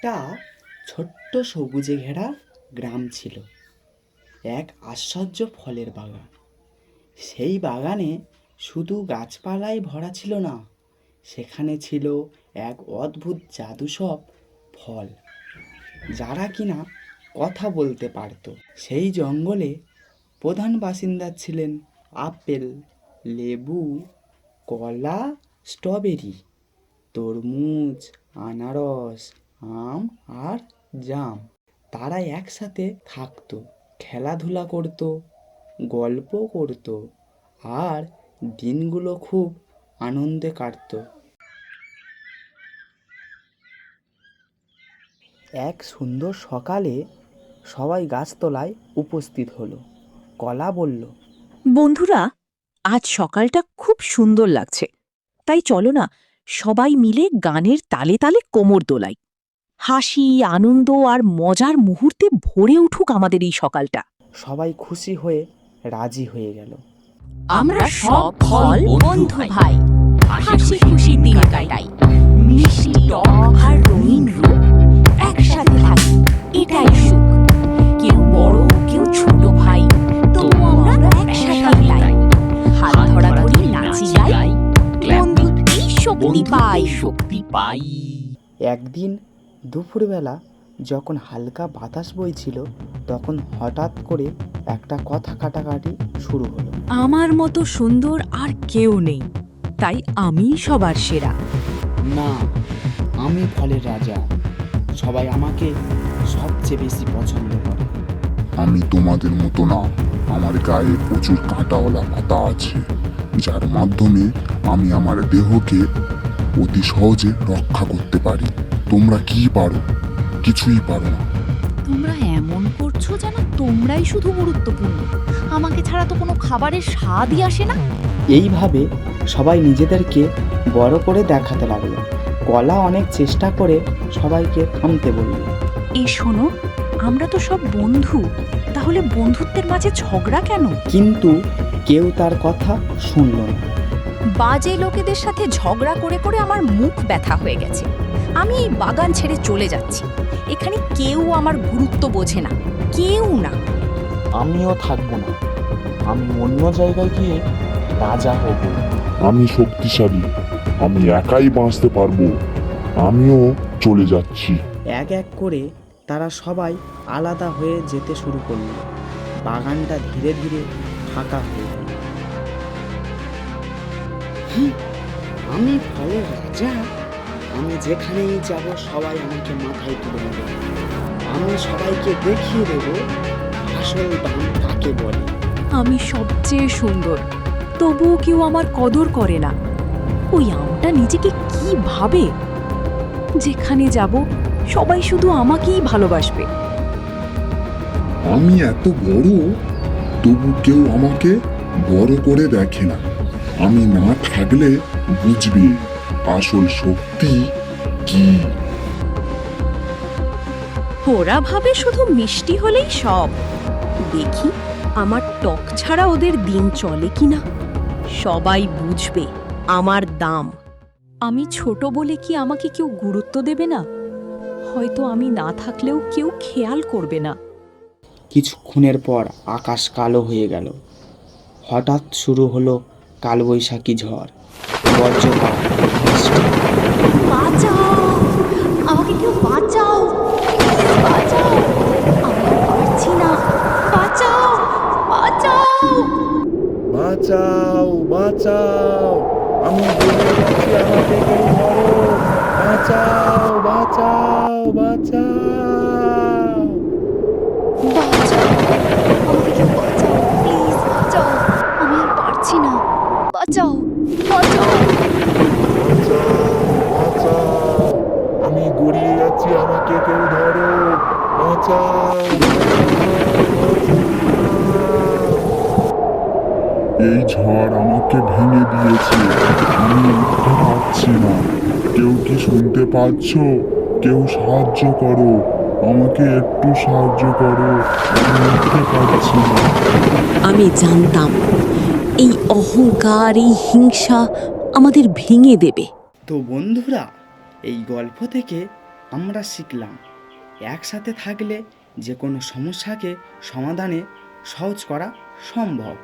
একটা ছোট্ট সবুজে ঘেরা গ্রাম ছিল। এক আশ্চর্য ফলের বাগান। সেই বাগানে শুধু গাছপালায় ভরা ছিল না, সেখানে ছিল এক অদ্ভুত জাদু সব ফল, যারা কিনা কথা বলতে পারত। সেই জঙ্গলে প্রধান বাসিন্দা ছিলেন আপেল, লেবু, কলা, স্ট্রবেরি, তরমুজ, আনারস, আম আর জাম। তারা একসাথে থাকতো, খেলাধুলা করত, গল্প করত, আর দিনগুলো খুব আনন্দে কাটত। এক সুন্দর সকালে সবাই গাছতলায় উপস্থিত হলো। কলা বলল, বন্ধুরা, আজ সকালটা খুব সুন্দর লাগছে, তাই চলো না সবাই মিলে গানের তালে তালে কোমর দোলাই। হাসি, আনন্দ আর মজার মুহূর্তে ভরে উঠুক আমাদের এই সকালটা। সবাই খুশি হয়ে রাজি হয়ে গেল। আমরা সব ফল বন্ধু ভাই, হাসি খুশি দিন কাটাই, মিষ্টি টক আর রঙিন রূপ একসাথে থাকি, এটাই সুখ। কেউ বড় কেউ ছোট ভাই, তবু আমরা একসাথে লাই, হাত ধরা করি নাচি গাই, বন্ধুত্বেই শক্তি পাই। একদিন দুপুরবেলা যখন হালকা বাতাস বইছিল, তখন হঠাৎ করে একটা কথা কাটাকাটি শুরু হলো। আমার মতো সুন্দর আর কেউ নেই, তাই আমিই সবার সেরা। না, আমি ফলের রাজা, সবাই আমাকে সবচেয়ে বেশি পছন্দ করে। আমি তোমাদের মতো না, আমার গায়ে প্রচুর কাঁটাওয়ালা পাতা আছে, যার মাধ্যমে আমি আমার দেহকে অতি সহজে রক্ষা করতে পারি। তোমরা কি পারো? কিছুই পারো না। তোমরা এমন করছো যেন তোমরাই শুধু গুরুত্বপূর্ণ, আমাকে ছাড়া তো কোনো খাবারের স্বাদই আসে না। এইভাবে সবাই নিজেদেরকে বড় করে দেখাতে লাগলো। কলা অনেক চেষ্টা করে সবাইকে থামতে বলল। এই শোনো, আমরা তো সব বন্ধু, তাহলে বন্ধুত্বের মাঝে ঝগড়া কেন? কিন্তু কেউ তার কথা শুনল না। বাজে লোকেদের সাথে ঝগড়া করে করে আমার মুখ ব্যথা হয়ে গেছে। আমি এই বাগান ছেড়ে চলে যাচ্ছি। এখানে কেউ আমার গুরুত্ব বোঝে না, কেউ না। আমিও থাকবো না, আমি অন্য জায়গায় গিয়ে রাজা হব। আমি শক্তিশালী, আমি একাই বাঁচতে পারবো, আমিও চলে যাচ্ছি। এক এক করে তারা সবাই আলাদা হয়ে যেতে শুরু করল। বাগানটা ধীরে ধীরে ফাঁকা হয়ে গেল। আমি ফলের রাজা, আমি যেখানেই যাব সবাই আমাকে মাথায় তুলে নেবে। আমি সবাইকে দেখিয়ে দেব আসল দাম কাকে বলে। আমি সবচেয়ে সুন্দর, তবুও কেউ আমার কদর করে না। ওই আমটা নিজেকে কি ভাবে? যেখানে যাব সবাই শুধু আমাকেই ভালোবাসবে। আমি এত বড়, তবু কেউ আমাকে বড় করে দেখে না। আমি না থাকলে বুঝবে আসল শক্তি কি। ওরা ভাবে শুধু মিষ্টি হলেই সব। দেখি আমার টক ছাড়া ওদের দিন চলে কিনা। সবাই বুঝবে আমার দাম। আমি ছোট বলে কি আমাকে কেউ গুরুত্ব দেবে না? হয়তো আমি না থাকলেও কেউ খেয়াল করবে না। কিছুক্ষণের পর আকাশ কালো হয়ে গেল। হঠাৎ শুরু হলো কালবৈশাখী ঝড়, বজ্রপাত, বৃষ্টি। বাঁচাও, আমাকে কেউ বাঁচাও, বাঁচাও, আমি আর পারছি না, বাঁচাও, বাঁচাও। বাঁচাও, বাঁচাও, আমি ডুবে যাচ্ছি, আমাকে কেউ ধরো। বাঁচাও, বাঁচাও, বাঁচাও। বাঁচাও, আমাকে কেউ বাঁচাও, প্লিজ বাঁচাও, আমি আর পারছি না, বাঁচাও, বাঁচাও। আমি গড়িয়ে যাচ্ছি, আমাকে কেউ ধরো, বাঁচাও। এই ঝড় আমাকে ভেঙে দিয়েছে, আমি উঠতে পারছি না। কেউ কি শুনতে পাচ্ছ? কেউ সাহায্য করো, আমাকে একটু সাহায্য করো, আমি উঠতে পারছি না। আমি জানতাম এই অহংকার, এই হিংসা আমাদের ভেঙে দেবে। তো বন্ধুরা, এই গল্প থেকে আমরা শিখলাম একসাথে থাকলে যে কোনো সমস্যাকে সমাধানে সহজ করা সম্ভব।